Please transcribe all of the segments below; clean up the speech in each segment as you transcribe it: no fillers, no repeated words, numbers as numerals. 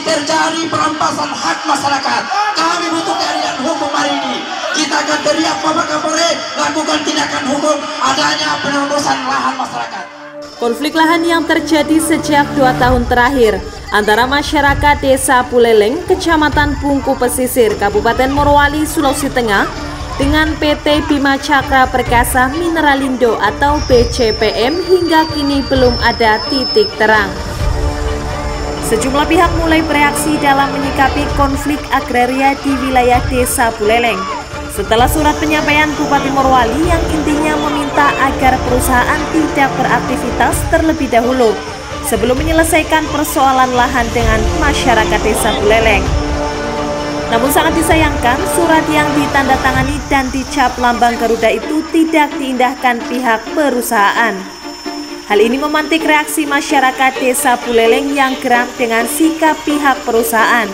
terjadi perampasan hak masyarakat. Kami butuh keadilan hukum hari ini. Kita akan teriak Bapak Kapolri lakukan tindakan hukum adanya penerusan lahan masyarakat. Konflik lahan yang terjadi sejak 2 tahun terakhir antara masyarakat Desa Buleleng, Kecamatan Pungku Pesisir, Kabupaten Morowali, Sulawesi Tengah dengan PT Bima Cakra Perkasa Mineralindo atau BCPM hingga kini belum ada titik terang. Sejumlah pihak mulai bereaksi dalam menyikapi konflik agraria di wilayah Desa Buleleng. Setelah surat penyampaian Bupati Morowali yang intinya meminta agar perusahaan tidak beraktivitas terlebih dahulu sebelum menyelesaikan persoalan lahan dengan masyarakat Desa Buleleng. Namun sangat disayangkan surat yang ditandatangani dan dicap lambang Garuda itu tidak diindahkan pihak perusahaan. Hal ini memantik reaksi masyarakat Desa Buleleng yang geram dengan sikap pihak perusahaan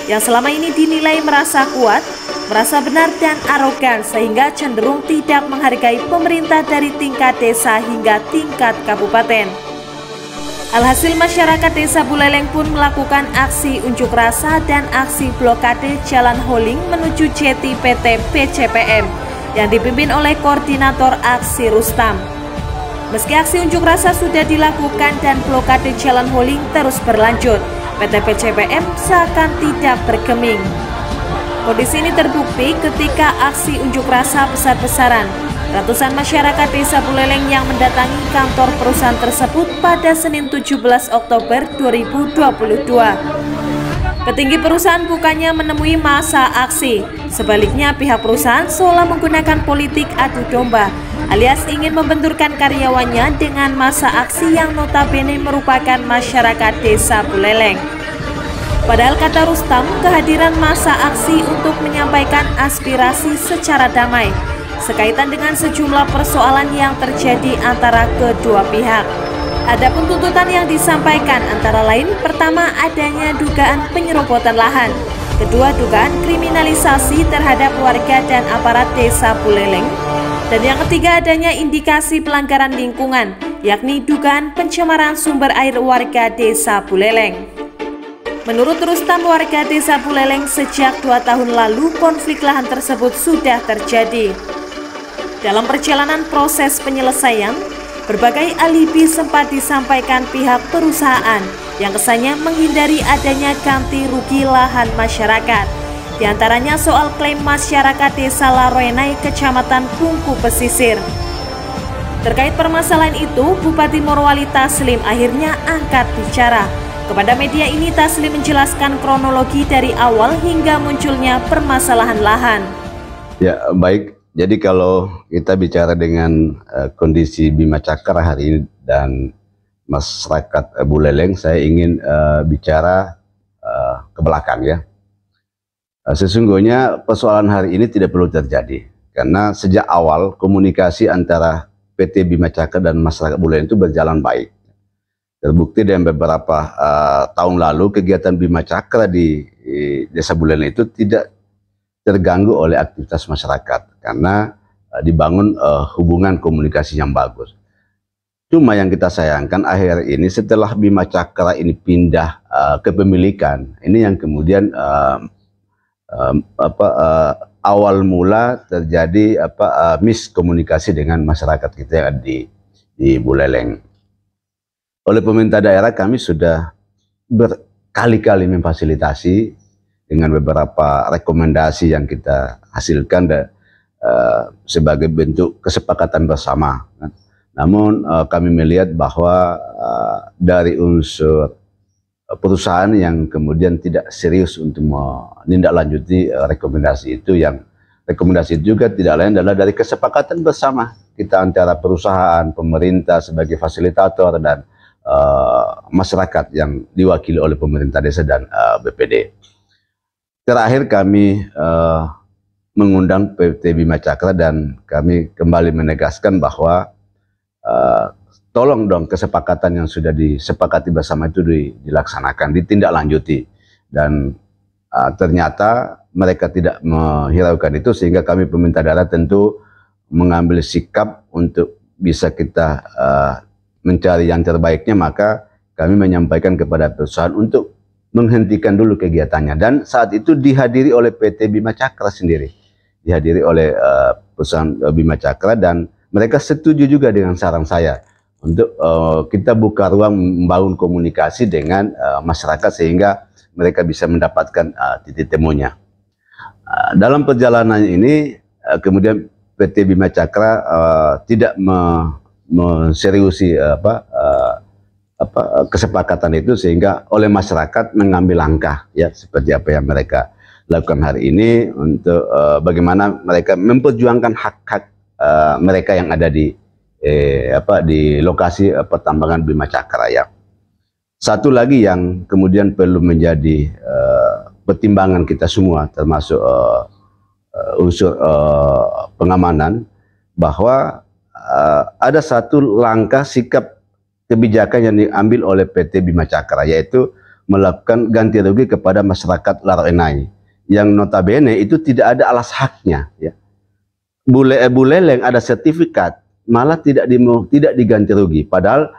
yang selama ini dinilai merasa kuat, merasa benar dan arogan sehingga cenderung tidak menghargai pemerintah dari tingkat desa hingga tingkat kabupaten. Alhasil masyarakat Desa Buleleng pun melakukan aksi unjuk rasa dan aksi blokade Jalan Holing menuju jeti PT BCPM yang dipimpin oleh koordinator aksi Rustam. Meski aksi unjuk rasa sudah dilakukan dan blokade Jalan Holing terus berlanjut, PT BCPM seakan tidak bergeming. Kondisi ini terbukti ketika aksi unjuk rasa besar-besaran. Ratusan masyarakat Desa Buleleng yang mendatangi kantor perusahaan tersebut pada Senin 17 Oktober 2022. Petinggi perusahaan bukannya menemui masa aksi. Sebaliknya pihak perusahaan seolah menggunakan politik adu domba, alias ingin membenturkan karyawannya dengan masa aksi yang notabene merupakan masyarakat Desa Buleleng. Padahal kata Rustam, kehadiran masa aksi untuk menyampaikan aspirasi secara damai sekaitan dengan sejumlah persoalan yang terjadi antara kedua pihak. Adapun tuntutan yang disampaikan antara lain, pertama adanya dugaan penyerobotan lahan, kedua dugaan kriminalisasi terhadap warga dan aparat Desa Buleleng, dan yang ketiga adanya indikasi pelanggaran lingkungan, yakni dugaan pencemaran sumber air warga Desa Buleleng. Menurut Rustam, warga Desa Buleleng sejak 2 tahun lalu konflik lahan tersebut sudah terjadi. Dalam perjalanan proses penyelesaian, berbagai alibi sempat disampaikan pihak perusahaan yang kesannya menghindari adanya ganti rugi lahan masyarakat. Di antaranya soal klaim masyarakat Desa Laroenai, Kecamatan Pungku Pesisir. Terkait permasalahan itu, Bupati Morowali Taslim akhirnya angkat bicara. Kepada media ini Taslim menjelaskan kronologi dari awal hingga munculnya permasalahan lahan. Ya, baik. Jadi kalau kita bicara dengan kondisi Bima Cakra hari ini dan masyarakat Buleleng, saya ingin bicara ke belakang ya. Sesungguhnya persoalan hari ini tidak perlu terjadi karena sejak awal komunikasi antara PT Bima Cakra dan masyarakat Buleleng itu berjalan baik. Terbukti dalam beberapa tahun lalu kegiatan Bima Cakra di Desa Buleleng itu tidak terganggu oleh aktivitas masyarakat karena dibangun hubungan komunikasi yang bagus. Cuma yang kita sayangkan akhir ini setelah Bima Cakra ini pindah kepemilikan, ini yang kemudian awal mula terjadi miskomunikasi dengan masyarakat kita yang ada di Buleleng. Oleh pemerintah daerah kami sudah berkali-kali memfasilitasi dengan beberapa rekomendasi yang kita hasilkan sebagai bentuk kesepakatan bersama. Namun kami melihat bahwa dari unsur perusahaan yang kemudian tidak serius untuk menindaklanjuti rekomendasi itu, yang rekomendasi itu juga tidak lain adalah dari kesepakatan bersama kita antara perusahaan, pemerintah sebagai fasilitator dan masyarakat yang diwakili oleh pemerintah desa dan BPD. Terakhir kami mengundang PT Bima Cakra dan kami kembali menegaskan bahwa tolong dong kesepakatan yang sudah disepakati bersama itu dilaksanakan, ditindaklanjuti. Dan ternyata mereka tidak menghiraukan itu sehingga kami pemerintah daerah tentu mengambil sikap untuk bisa kita mencari yang terbaiknya, maka kami menyampaikan kepada perusahaan untuk menghentikan dulu kegiatannya, dan saat itu dihadiri oleh PT Bima Cakra sendiri, dihadiri oleh perusahaan Bima Cakra, dan mereka setuju juga dengan saran saya untuk kita buka ruang membangun komunikasi dengan masyarakat sehingga mereka bisa mendapatkan titik temunya. Dalam perjalanan ini kemudian PT Bima Cakra tidak menseriusi kesepakatan itu, sehingga oleh masyarakat mengambil langkah ya seperti apa yang mereka lakukan hari ini untuk bagaimana mereka memperjuangkan hak-hak mereka yang ada di lokasi pertambangan Bima Cakra ya. Satu lagi yang kemudian perlu menjadi pertimbangan kita semua, termasuk unsur pengamanan, bahwa ada satu langkah sikap kebijakan yang diambil oleh PT Bima Cakra, yaitu melakukan ganti rugi kepada masyarakat Laro Enai, yang notabene itu tidak ada alas haknya ya. Buleleng ada sertifikat, malah tidak diganti rugi, padahal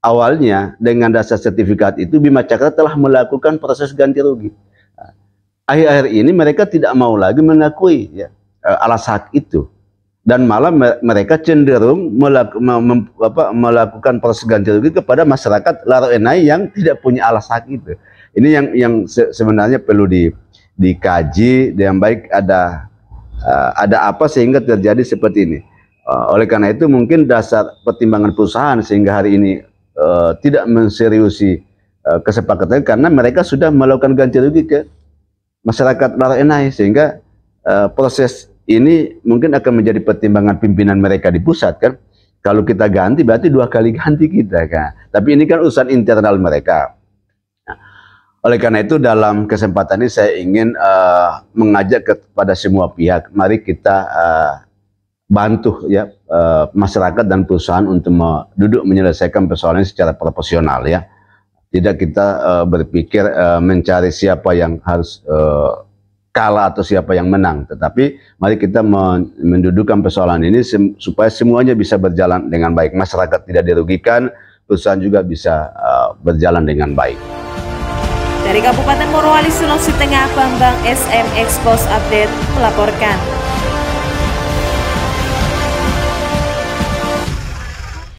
awalnya dengan dasar sertifikat itu Bima Cakra telah melakukan proses ganti rugi. Akhir-akhir ini mereka tidak mau lagi mengakui ya, alas hak itu, dan malah mereka cenderung melakukan proses ganti rugi kepada masyarakat Laro Enai yang tidak punya alas hak itu. Ini yang sebenarnya perlu dikaji dengan baik, ada apa sehingga terjadi seperti ini. Oleh karena itu mungkin dasar pertimbangan perusahaan sehingga hari ini tidak menseriusi kesepakatan, karena mereka sudah melakukan ganti rugi ke masyarakat Laro Enai, sehingga proses ini mungkin akan menjadi pertimbangan pimpinan mereka di pusat kan. Kalau kita ganti berarti 2 kali ganti kita kan. Tapi ini kan urusan internal mereka. Nah, oleh karena itu dalam kesempatan ini saya ingin mengajak kepada semua pihak, mari kita bantu ya masyarakat dan perusahaan untuk duduk menyelesaikan persoalan ini secara proporsional ya. Tidak kita berpikir mencari siapa yang harus kalah atau siapa yang menang, tetapi mari kita mendudukkan persoalan ini supaya semuanya bisa berjalan dengan baik, masyarakat tidak dirugikan, perusahaan juga bisa berjalan dengan baik. Dari Kabupaten Morowali, Sulawesi Tengah, Bambang SM Expos Update melaporkan.